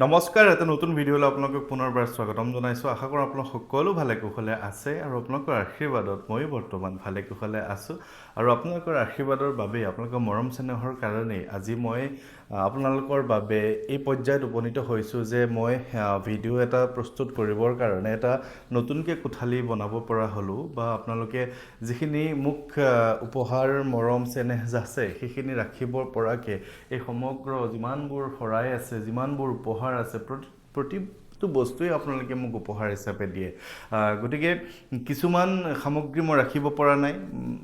নমস্কাৰ এটা নতুন ভিডিঅ'লৈ আপোনালোকক পুনৰবাৰ স্বাগতম জনাইছোঁ আশা কৰোঁ আপোনালোক সকলো ভালে কুশলে আছে আৰু আপোনালোকৰ আশীৰ্বাদত ময়ো বৰ্তমান ভালে কুশলে আছোঁ আৰু আপোনালোকৰ আশীৰ্বাদৰ বাবে আপোনালোকৰ মৰম চেনেহৰ কাৰণেই আজি মই আপোনালোকৰ বাবে এই পৰ্যায়ত উপনীত হৈছোঁ যে মই ভিডিঅ' এটা প্ৰস্তুত কৰিবৰ কাৰণে এটা নতুনকৈ কোঠালি বনাব পৰা হ'লোঁ বা আপোনালোকে যিখিনি মোক উপহাৰ মৰম চেনেহ আছে সেইখিনি ৰাখিবৰ পৰাকৈ এই সমগ্ৰ যিমানবোৰ শৰাই আছে যিমানবোৰ উপহাৰ আছে প্ৰতিটো বস্তুৱেই আপোনালোকে মোক উপহাৰ হিচাপে দিয়ে গতিকে কিছুমান সামগ্ৰী মই ৰাখিব পৰা নাই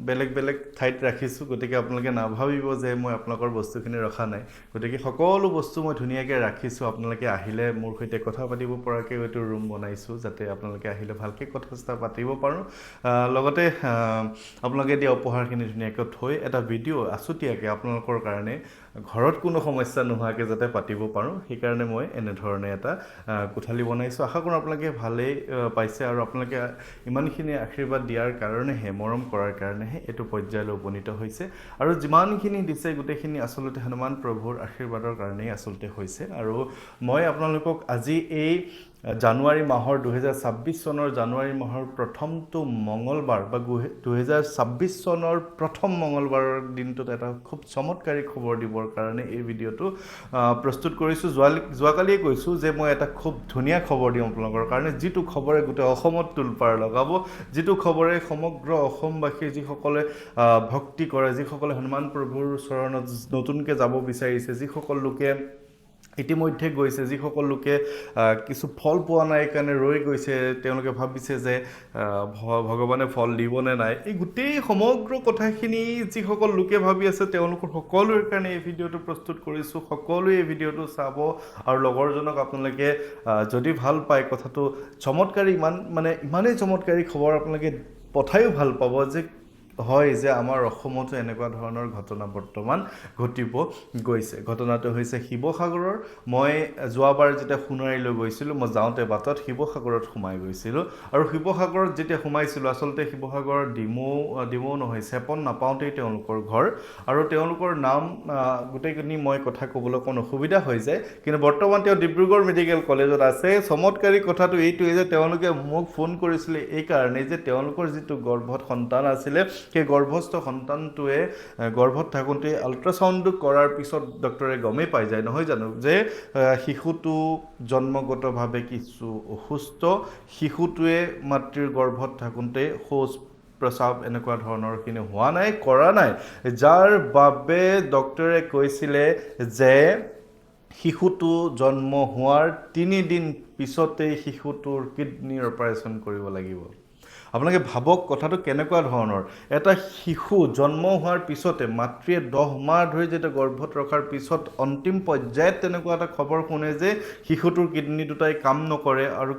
বেলেগ বেলেগ ঠাইত ৰাখিছোঁ গতিকে আপোনালোকে নাভাবিব যে মই আপোনালোকৰ বস্তুখিনি ৰখা নাই গতিকে সকলো বস্তু মই ধুনীয়াকৈ ৰাখিছোঁ আপোনালোকে আহিলে মোৰ সৈতে কথা পাতিব পৰাকৈ এইটো ৰুম বনাইছোঁ যাতে আপোনালোকে আহিলে ভালকৈ কথা চথা পাতিব পাৰোঁ লগতে আপোনালোকে দিয়া উপহাৰখিনি ধুনীয়াকৈ থৈ এটা ভিডিঅ' আছুতীয়াকৈ আপোনালোকৰ কাৰণে ঘৰত কোনো সমস্যা নোহোৱাকৈ যাতে পাতিব পাৰোঁ সেইকাৰণে মই এনেধৰণে এটা কোঠালি বনাইছোঁ আশা কৰোঁ আপোনালোকে ভালেই পাইছে আৰু আপোনালোকে ইমানখিনি আশীৰ্বাদ দিয়াৰ কাৰণেহে মৰম কৰাৰ কাৰণেহে এইটো পৰ্যায়লৈ উপনীত হৈছে আৰু যিমানখিনি দিছে গোটেইখিনি আচলতে হনুমান প্ৰভুৰ আশীৰ্বাদৰ কাৰণেই আচলতে হৈছে আৰু মই আপোনালোকক আজি এই জানুৱাৰী মাহৰ 2026 চনৰ জানুৱাৰী মাহৰ প্ৰথমটো মঙলবাৰ বা 2026 চনৰ প্ৰথম মঙলবাৰৰ দিনটোত এটা খুব চমৎকাৰী খবৰ দিবৰ কাৰণে এই ভিডিঅ'টো প্ৰস্তুত কৰিছোঁ যোৱাকালিয়ে কৈছোঁ যে মই এটা খুব ধুনীয়া খবৰ দিম আপোনালোকৰ কাৰণে যিটো খবৰে গোটেই অসমত তোলপাৰ লগাব যিটো খবৰে সমগ্ৰ অসমবাসী যিসকলে ভক্তি কৰে যিসকলে হনুমান প্ৰভুৰ চৰণত নতুনকৈ যাব বিচাৰিছে যিসকল লোকে ইতিমধ্যে গৈছে যিসকল লোকে কিছু ফল পোৱা নাই কাৰণে ৰৈ গৈছে তেওঁলোকে ভাবিছে যে ভগৱানে ফল দিবনে নাই এই গোটেই সমগ্ৰ কথাখিনি যিসকল লোকে ভাবি আছে তেওঁলোকৰ সকলোৰে কাৰণে এই ভিডিঅ'টো প্ৰস্তুত কৰিছোঁ সকলোৱে এই ভিডিঅ'টো চাব আৰু লগৰজনক আপোনালোকে যদি ভাল পায় কথাটো চমৎকাৰী ইমানেই চমৎকাৰী খবৰ আপোনালোকে পঠায়ো ভাল পাব যে হয় যে আমাৰ অসমতো এনেকুৱা ধৰণৰ ঘটনা বৰ্তমান ঘটিব গৈছে ঘটনাটো হৈছে শিৱসাগৰৰ মই যোৱাবাৰ যেতিয়া সোণাৰীলৈ গৈছিলোঁ মই যাওঁতে বাটত শিৱসাগৰত সোমাই গৈছিলোঁ আৰু শিৱসাগৰত যেতিয়া সোমাইছিলোঁ আচলতে শিৱসাগৰৰ ডিমৌ নহয় চেপন নাপাওঁতেই তেওঁলোকৰ ঘৰ আৰু তেওঁলোকৰ নাম গোটেইখিনি মই কথা ক'বলৈ অকণ অসুবিধা হৈ যায় কিন্তু বৰ্তমান তেওঁ ডিব্ৰুগড় মেডিকেল কলেজত আছে চমৎকাৰী কথাটো এইটোৱেই যে তেওঁলোকে মোক ফোন কৰিছিলে এই কাৰণেই যে তেওঁলোকৰ যিটো গৰ্ভত সন্তান আছিলে সেই গৰ্ভস্থ সন্তানটোৱে গৰ্ভত থাকোঁতে আল্ট্ৰাচাউণ্ড কৰাৰ পিছত ডক্টৰে গমেই পাই যায় নহয় জানো যে শিশুটো জন্মগতভাৱে কিছু অসুস্থ শিশুটোৱে মাতৃৰ গৰ্ভত থাকোঁতে শৌচ প্ৰস্ৰাৱ এনেকুৱা ধৰণৰখিনি হোৱা নাই কৰা নাই যাৰ বাবে ডক্টৰে কৈছিলে যে শিশুটো জন্ম হোৱাৰ 3 দিন পিছতেই শিশুটোৰ কিডনীৰ অপাৰেশ্যন কৰিব লাগিব আপোনালোকে ভাবক কথাটো কেনেকুৱা ধৰণৰ এটা শিশু জন্ম হোৱাৰ পিছতে মাতৃয়ে 10 মাহ ধৰি যেতিয়া গৰ্ভত ৰখাৰ পিছত অন্তিম পৰ্যায়ত তেনেকুৱা এটা খবৰ শুনে যে শিশুটোৰ কিডনী দুটাই কাম নকৰে আৰু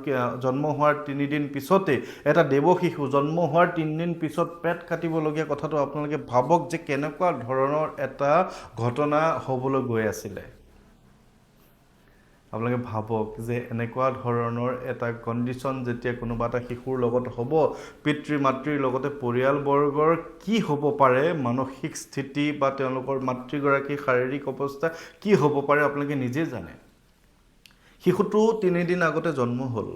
জন্ম হোৱাৰ 3 দিন পিছতে এটা দেৱ শিশু জন্ম হোৱাৰ 3 দিন পিছত পেট কাটিবলগীয়া কথাটো আপোনালোকে ভাবক যে কেনেকুৱা ধৰণৰ এটা ঘটনা হ'বলৈ গৈ আছিলে আপোনালোকে ভাবক যে এনেকুৱা ধৰণৰ এটা কণ্ডিশ্যন যেতিয়া কোনোবা এটা শিশুৰ লগত হ'ব পিতৃ মাতৃৰ লগতে পৰিয়ালবৰ্গৰ কি হ'ব পাৰে মানসিক স্থিতি বা তেওঁলোকৰ মাতৃগৰাকীৰ শাৰীৰিক অৱস্থা কি হ'ব পাৰে আপোনালোকে নিজে জানে শিশুটো 3 দিন আগতে জন্ম হ'ল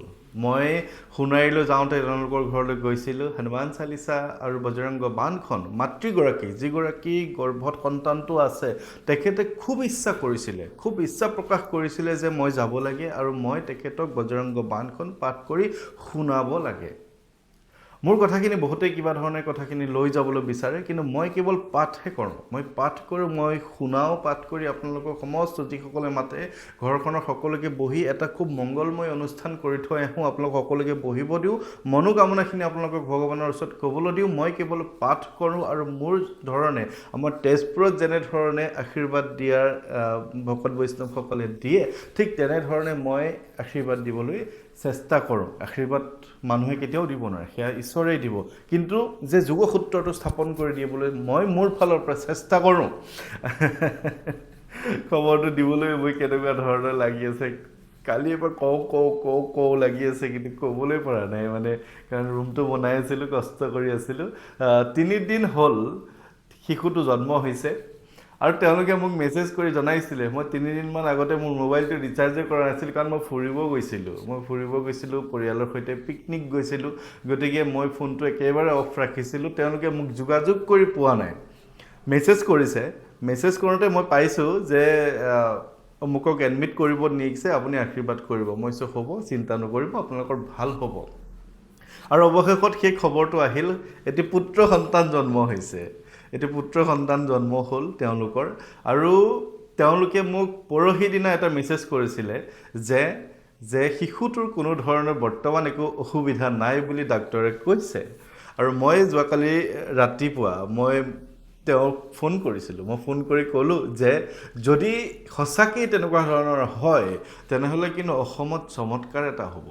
মই সোণাৰীলৈ যাওঁতে তেওঁলোকৰ ঘৰলৈ গৈছিলোঁ হনুমান চালিচা আৰু বজৰংগ বাণখন মাতৃগৰাকী যিগৰাকী গৰ্ভত সন্তানটো আছে তেখেতে খুব ইচ্ছা প্ৰকাশ কৰিছিলে যে মই যাব লাগে আৰু মই তেখেতক বজৰংগ বাণখন পাঠ কৰি শুনাব লাগে মোৰ কথাখিনি বহুতেই কিবা ধৰণে কথাখিনি লৈ যাবলৈ বিচাৰে কিন্তু মই কেৱল পাঠহে কৰোঁ মই পাঠ কৰোঁ মই শুনাও পাঠ কৰি আপোনালোকৰ সমস্ত যিসকলে মাতে ঘৰখনৰ সকলোকে বহি এটা খুব মংগলময় অনুষ্ঠান কৰি থৈ আহোঁ আপোনালোক সকলোকে বহিব দিওঁ মনোকামনাখিনি আপোনালোকক ভগৱানৰ ওচৰত ক'বলৈ দিওঁ মই কেৱল পাঠ কৰোঁ আৰু মোৰ ধৰণে আমাৰ তেজপুৰত যেনেধৰণে আশীৰ্বাদ দিয়াৰ ভকত বৈষ্ণৱসকলে দিয়ে ঠিক তেনেধৰণে মই আশীৰ্বাদ দিবলৈ চেষ্টা কৰোঁ আশীৰ্বাদ মানুহে কেতিয়াও দিব নোৱাৰে সেয়া ঈশ্বৰেই দিব কিন্তু যে যোগসূত্ৰটো স্থাপন কৰি দিবলৈ মই মোৰ ফালৰ পৰা চেষ্টা কৰোঁ খবৰটো দিবলৈ মই কেনেকুৱা ধৰণৰ লাগি আছে কালি এবাৰ কওঁ লাগি আছে কিন্তু ক'বলৈ পৰা নাই কাৰণ ৰুমটো বনাই আছিলোঁ কষ্ট কৰি আছিলোঁ 3 দিন হ'ল শিশুটো জন্ম হৈছে আৰু তেওঁলোকে মোক মেছেজ কৰি জনাইছিলে মই 3 দিনমান আগতে মোৰ মোবাইলটো ৰিচাৰ্জে কৰা নাছিল কাৰণ মই ফুৰিব গৈছিলোঁ পৰিয়ালৰ সৈতে পিকনিক গৈছিলোঁ গতিকে মই ফোনটো একেবাৰে অফ ৰাখিছিলোঁ তেওঁলোকে মোক যোগাযোগ কৰি পোৱা নাই মেছেজ কৰোঁতে মই পাইছোঁ যে মোকক এডমিট কৰিব নিছে আপুনি আশীৰ্বাদ কৰিব মই কৈছোঁ হ'ব চিন্তা নকৰিব আপোনালোকৰ ভাল হ'ব আৰু অৱশেষত সেই খবৰটো আহিল এটি পুত্ৰ সন্তান জন্ম হ'ল তেওঁলোকৰ আৰু তেওঁলোকে মোক পৰহি দিনা এটা মেছেজ কৰিছিলে যে শিশুটোৰ কোনো ধৰণৰ বৰ্তমান একো অসুবিধা নাই বুলি ডাক্তৰে কৈছে আৰু মই যোৱাকালি ৰাতিপুৱা মই তেওঁক ফোন কৰিছিলোঁ মই ফোন কৰি ক'লোঁ যে যদি সঁচাকেই তেনেকুৱা ধৰণৰ হয় তেনেহ'লে কিন্তু অসমত চমৎকাৰ এটা হ'ব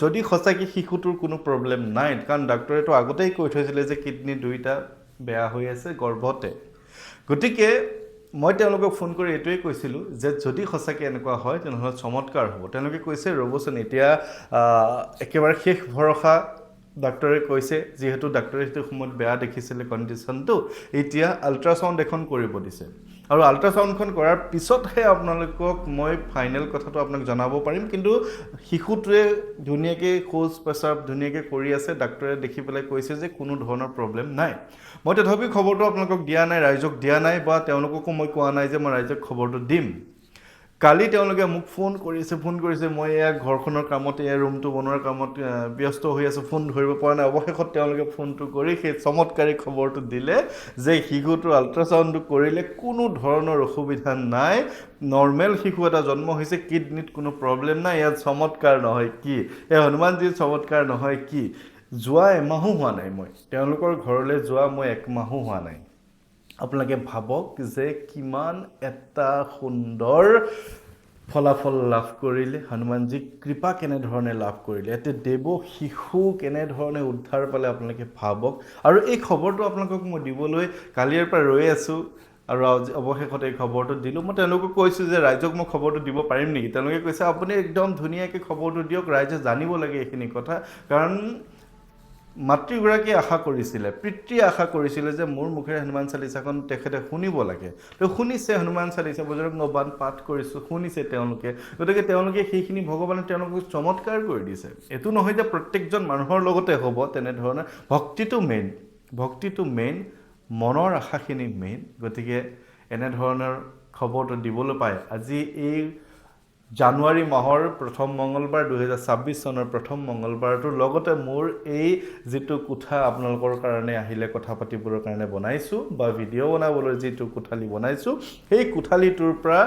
যদি সঁচাকৈ শিশুটোৰ কোনো প্ৰব্লেম নাই কাৰণ ডাক্তৰেতো আগতেই কৈ থৈছিলে যে কিডনী 2টা বেয়া হৈ আছে গৰ্ভতে গতিকে মই তেওঁলোকক ফোন কৰি এইটোৱেই কৈছিলোঁ যে যদি সঁচাকৈ এনেকুৱা হয় তেনেহ'লে চমৎকাৰ হ'ব তেওঁলোকে কৈছে ৰ'বচোন এতিয়া একেবাৰে শেষ ভৰসা ডাক্তৰে কৈছে যিহেতু ডাক্তৰে সেইটো সময়ত বেয়া দেখিছিলে কণ্ডিশ্যনটো এতিয়া আল্ট্ৰাছাউণ্ড এখন কৰিব দিছে আৰু আল্ট্ৰাছাউণ্ডখন কৰাৰ পিছতহে আপোনালোকক মই ফাইনেল কথাটো আপোনাক জনাব পাৰিম কিন্তু শিশুটোৱে ধুনীয়াকৈ শৌচ পেচাব ধুনীয়াকৈ কৰি আছে ডাক্তৰে দেখি পেলাই কৈছে যে কোনো ধৰণৰ প্ৰব্লেম নাই মই তথাপিও খবৰটো আপোনালোকক দিয়া নাই ৰাইজক দিয়া নাই বা তেওঁলোককো মই কোৱা নাই যে মই ৰাইজক খবৰটো দিম কালি তেওঁলোকে মোক ফোন কৰিছে মই এয়া ঘৰখনৰ কামত এয়া ৰুমটো বনোৱাৰ কামত ব্যস্ত হৈ আছোঁ ফোন ধৰিব পৰা নাই অৱশেষত তেওঁলোকে ফোনটো কৰি সেই চমৎকাৰী খবৰটো দিলে যে শিশুটোৰ আল্ট্ৰাছাউণ্ডটো কৰিলে কোনো ধৰণৰ অসুবিধা নাই নৰ্মেল শিশু এটা জন্ম হৈছে কিডনীত কোনো প্ৰব্লেম নাই ইয়াত চমৎকাৰ নহয় কি এই হনুমানজীৰ চমৎকাৰ নহয় কি যোৱা এমাহো হোৱা নাই মই তেওঁলোকৰ ঘৰলৈ যোৱা মই 1 মাহো হোৱা নাই আপোনালোকে ভাবক যে কিমান এটা সুন্দৰ ফলাফল লাভ কৰিলে হনুমানজী কৃপা কেনেধৰণে লাভ কৰিলে এতে দেৱ শিশু কেনেধৰণে উদ্ধাৰ পালে আপোনালোকে ভাবক আৰু এই খবৰটো আপোনালোকক মই দিবলৈ কালিৰ পৰা ৰৈ আছোঁ আৰু অৱশেষত এই খবৰটো দিলোঁ মই তেওঁলোকক কৈছোঁ যে ৰাইজক মই খবৰটো দিব পাৰিম নেকি তেওঁলোকে কৈছে আপুনি একদম ধুনীয়াকৈ খবৰটো দিয়ক ৰাইজে জানিব লাগে এইখিনি কথা কাৰণ মাতৃগৰাকীয়ে আশা কৰিছিলে পিতৃয়ে আশা কৰিছিলে যে মোৰ মুখেৰে হনুমান চালিচাখন তেখেতে শুনিব লাগে তো শুনিছে হনুমান চালিচা বজৰং নবান পাঠ কৰিছোঁ শুনিছে তেওঁলোকে গতিকে তেওঁলোকে সেইখিনি ভগৱানে তেওঁলোকক চমৎকাৰ কৰি দিছে এইটো নহয় যে প্ৰত্যেকজন মানুহৰ লগতে হ'ব তেনেধৰণে ভক্তিটো মেইন মনৰ আশাখিনি মেইন গতিকে এনেধৰণৰ খবৰটো দিবলৈ পায় আজি এই জানুৱাৰী মাহৰ প্ৰথম মঙ্গলবাৰ 2026 চনৰ প্ৰথম মঙ্গলবাৰটোৰ লগতে মোৰ এই যিটো কোঠা আপোনালোকৰ কাৰণে আহিলে কথা পাতিবৰ কাৰণে বনাইছোঁ বা ভিডিঅ' বনাবলৈ যিটো কোঠালি বনাইছোঁ সেই কোঠালিটোৰ পৰা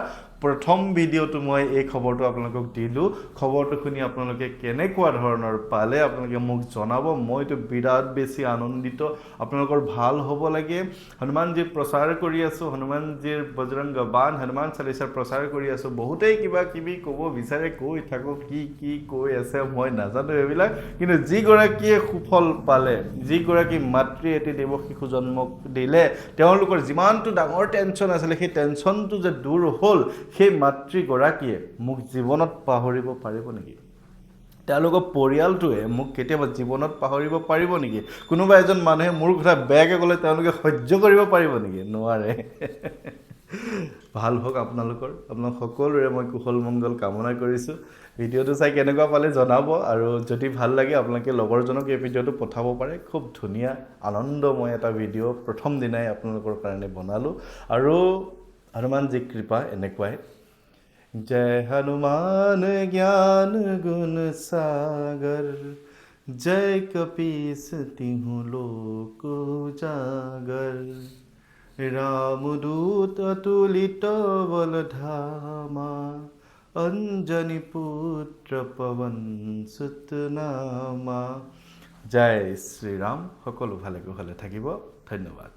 প্ৰথম ভিডিঅ'টো মই এই খবৰটো আপোনালোকক দিলোঁ খবৰটো শুনি আপোনালোকে কেনেকুৱা ধৰণৰ পালে আপোনালোকে মোক জনাব মইতো বিৰাট বেছি আনন্দিত আপোনালোকৰ ভাল হ'ব লাগে হনুমানজীৰ প্ৰচাৰ কৰি আছোঁ হনুমানজীৰ বজৰংগ বাণ হনুমান চালিচাৰ প্ৰচাৰ কৰি আছোঁ বহুতেই কিবা কিবি ক'ব বিচাৰে কৈ থাকক কি কৈ আছে মই নাজানো এইবিলাক কিন্তু যিগৰাকীয়ে সুফল পালে যিগৰাকী মাতৃ এটি দেৱ শিশু জন্ম দিলে তেওঁলোকৰ যিমানটো ডাঙৰ টেনশ্যন আছিলে সেই টেনশ্যনটো যে দূৰ হ'ল সেই মাতৃগৰাকীয়ে মোক জীৱনত পাহৰিব পাৰিব নেকি তেওঁলোকৰ পৰিয়ালটোৱে মোক কেতিয়াবা জীৱনত পাহৰিব পাৰিব নেকি কোনোবা এজন মানুহে মোৰ কথা বেয়াকৈ ক'লে তেওঁলোকে সহ্য কৰিব পাৰিব নেকি নোৱাৰে ভাল হওক আপোনালোক সকলোৰে মই কুশল মংগল কামনা কৰিছোঁ ভিডিঅ'টো চাই কেনেকুৱা পালে জনাব আৰু যদি ভাল লাগে আপোনালোকে লগৰজনক এই ভিডিঅ'টো পঠাব পাৰে খুব ধুনীয়া আনন্দময় এটা ভিডিঅ' প্ৰথম দিনাই আপোনালোকৰ কাৰণে বনালোঁ আৰু হনুমানজী কৃপা এনেকুৱাই जय हनुमान ज्ञान गुण सागर जय कपीस तिहु लोक उजागर रामदूत अतुलित बल धामा अंजनी पुत्र पवन सुत नामा जय श्री राम সকলো ভালে কুশলে থাকিব ধন্যবাদ